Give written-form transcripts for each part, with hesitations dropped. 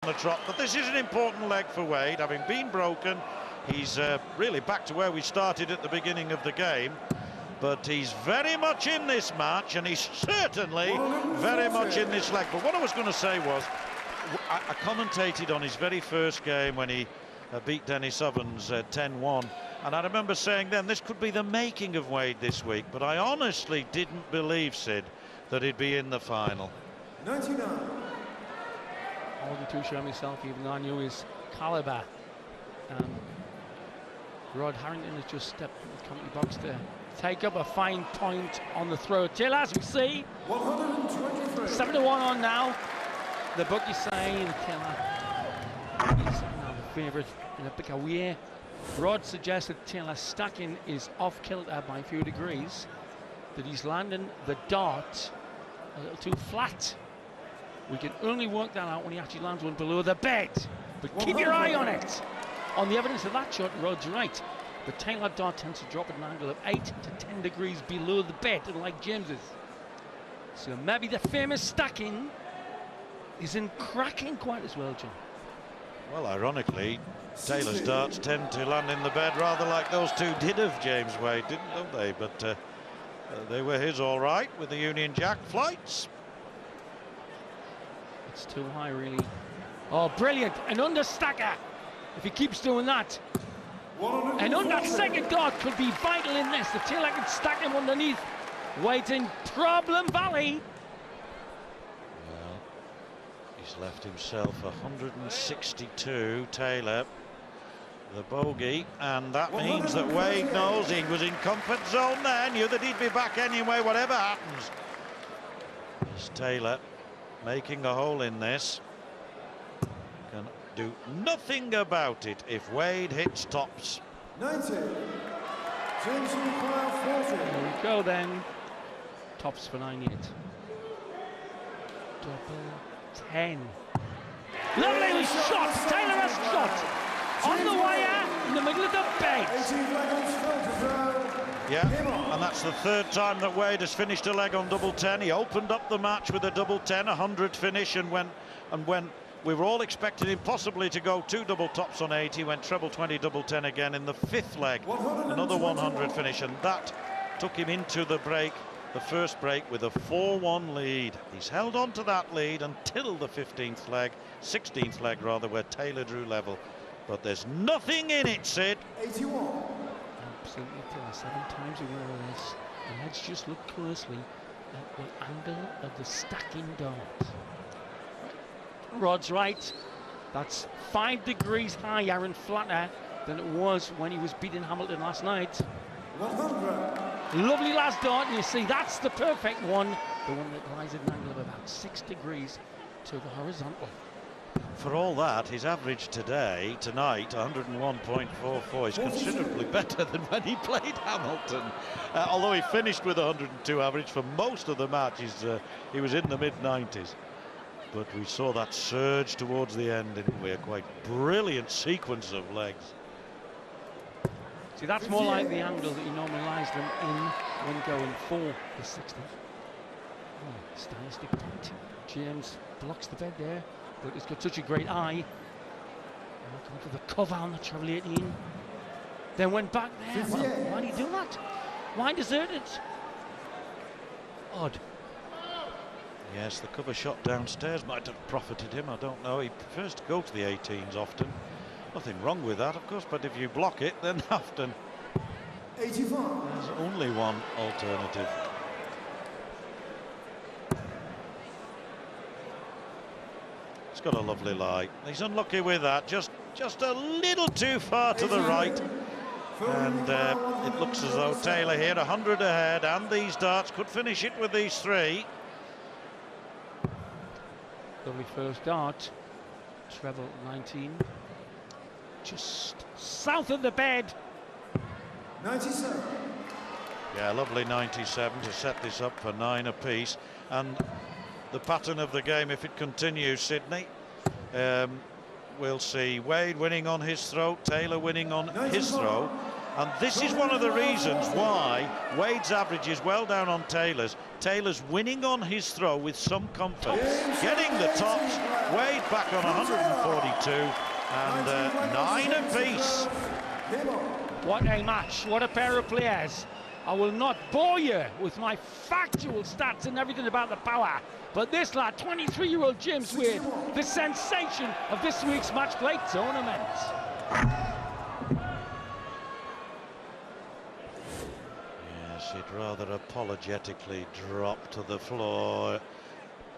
the trot. But this is an important leg for Wade, having been broken. He's really back to where we started at the beginning of the game. But he's very much in this match, and he's certainly very much in this leg. But what I was going to say was, I commentated on his very first game when he beat Dennis Ovens 10-1. And I remember saying then, this could be the making of Wade this week. But I honestly didn't believe, Sid, that he'd be in the final. 99. I wasn't too sure myself, even though I knew his calibre. Rod Harrington has just stepped in the commentary box to take up a fine point on the throw. Till, as we see, 7-1 on now. The bookies saying Taylor is now the favourite in a bigger way. Rod suggests that Taylor stacking is off kilter by a few degrees, that he's landing the dart a little too flat. We can only work that out when he actually lands one below the bed. But keep your eye on it. On the evidence of that shot, Rod's right. The Taylor dart tends to drop at an angle of 8 to 10 degrees below the bed, like James's. So maybe the famous stacking isn't cracking quite as well, John. Well, ironically, Taylor's darts tend to land in the bed rather like those two did of James Wade, don't they? But they were his all right with the Union Jack flights. It's too high, really. Oh, brilliant. An understacker. If he keeps doing that. And on that second dart could be vital in this. The Taylor can stack him underneath. Wade in problem valley. Well, he's left himself 162, Taylor, the bogey, and that means that Wade knows he was in comfort zone there, knew that he'd be back anyway, whatever happens. It's Taylor making a hole in this. Can do nothing about it if Wade hits tops. 90. James require 40. There we go then. Tops for 98. Double 10. Lovely shot. Taylor has shot on the wire in the middle of the bed. 18 leg to throw. Yeah, and that's the third time that Wade has finished a leg on double 10. He opened up the match with a double 10, 100 finish, and when we were all expecting him possibly to go 2 double tops on 80, went treble 20 double 10 again in the 5th leg, another 100 finish, and that took him into the break, the first break, with a 4-1 lead. He's held on to that lead until the 15th leg, 16th leg rather, where Taylor drew level. But there's nothing in it, Sid. 81. Absolutely, Taylor 7 times away with this. And let's just look closely at the angle of the stacking dart. Rod's right. That's 5 degrees higher and flatter than it was when he was beating Hamilton last night. 100. Lovely last dart, and you see that's the perfect one. The one that lies at an angle of about 6 degrees to the horizontal. For all that, his average tonight, 101.44, is considerably better than when he played Hamilton. Although he finished with 102 average for most of the matches, he was in the mid-90s. But we saw that surge towards the end, didn't we? A quite brilliant sequence of legs. See, that's more like the angle that he normally lies them in when going for the 60th. Oh, stylistic point. James blocks the bed there, but he's got such a great eye. Looking for the cover on the treble 18. Then went back there. Well, why did he do that? Why desert it? Odd. Yes, the cover shot downstairs might have profited him, I don't know. He prefers to go to the 18s often. Nothing wrong with that, of course, but if you block it, then often 85. there's only one alternative. It's got a lovely lie. He's unlucky with that, just a little too far to the right. And it looks as though Taylor here 100 ahead, and these darts could finish it with these 3. Lovely first dart. Treble 19. Just south of the bed. 97. Yeah, lovely 97 to set this up for 9 apiece. And the pattern of the game, if it continues, Sydney, we'll see Wade winning on his throw, Taylor winning on his throw, And this is one of the reasons why Wade's average is well down on Taylor's. Taylor's winning on his throw with some comfort. Getting the tops, Wade back on 142 and 9 apiece. What a match, what a pair of players. I will not bore you with my factual stats and everything about the power, but this lad, 23-year-old James Wade, the sensation of this week's match play tournament. Yes, it rather apologetically dropped to the floor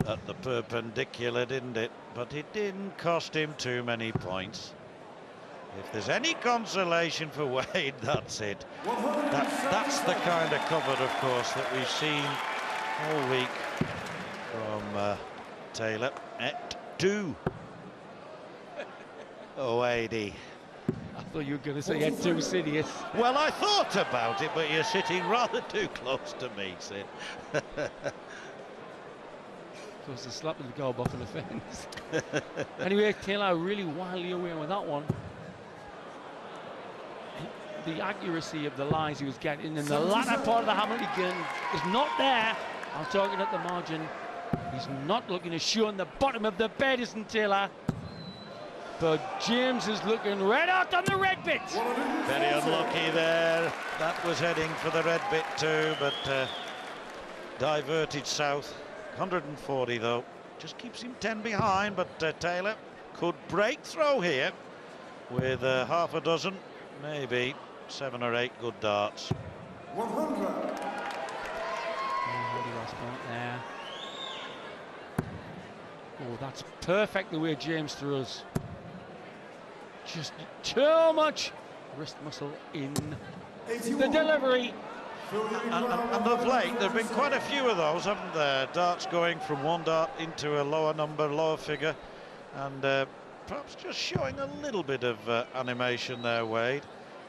at the perpendicular, didn't it? But it didn't cost him too many points. If there's any consolation for Wade, that's it. That's the kind of cover, of course, that we've seen all week from Taylor. Et tu. Oh, Wadey. I thought you were going to say et tu, Sidious. Well, I thought about it, but you're sitting rather too close to me, Sid. Of course, the slap of the goal off in the fence. Anyway, Taylor really wildly away with that one. The accuracy of the lines he was getting in the latter part of the Hamilton is not there. I'm talking at the margin. He's not looking as sure on the bottom of the bed, isn't Taylor? But James is looking red out on the red bit. Very unlucky there. That was heading for the red bit too, but diverted south. 140 though. Just keeps him 10 behind, but Taylor could break through here with half a dozen, maybe 7 or 8 good darts. 100. There. Oh, that's perfect the way James throws. Just too much wrist muscle in the delivery. And of late, there have been quite a few of those, haven't there? Darts going from one dart into a lower number, lower figure, and perhaps just showing a little bit of animation there, Wade,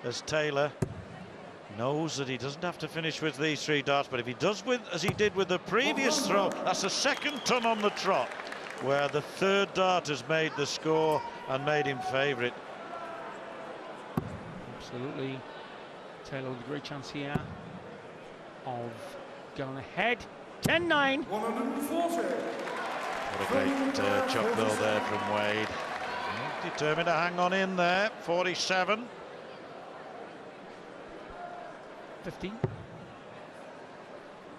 as Taylor knows that he doesn't have to finish with these 3 darts, but if he does as he did with the previous throw, that's a second ton on the trot, where the 3rd dart has made the score and made him favourite. Absolutely. Taylor with a great chance here of going ahead. 10-9. 140. What a great chop ball there from Wade. Determined to hang on in there. 47. 15.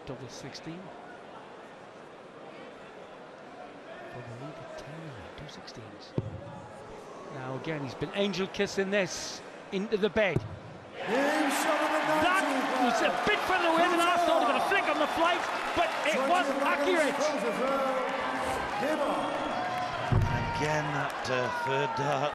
Double 16. For the lead at 10-9. 2 16s. Now again, he's been angel kissing this into the bed. That was a bit further away than I thought. He got a flick on the flight, but it was accurate. Again, that 3rd dart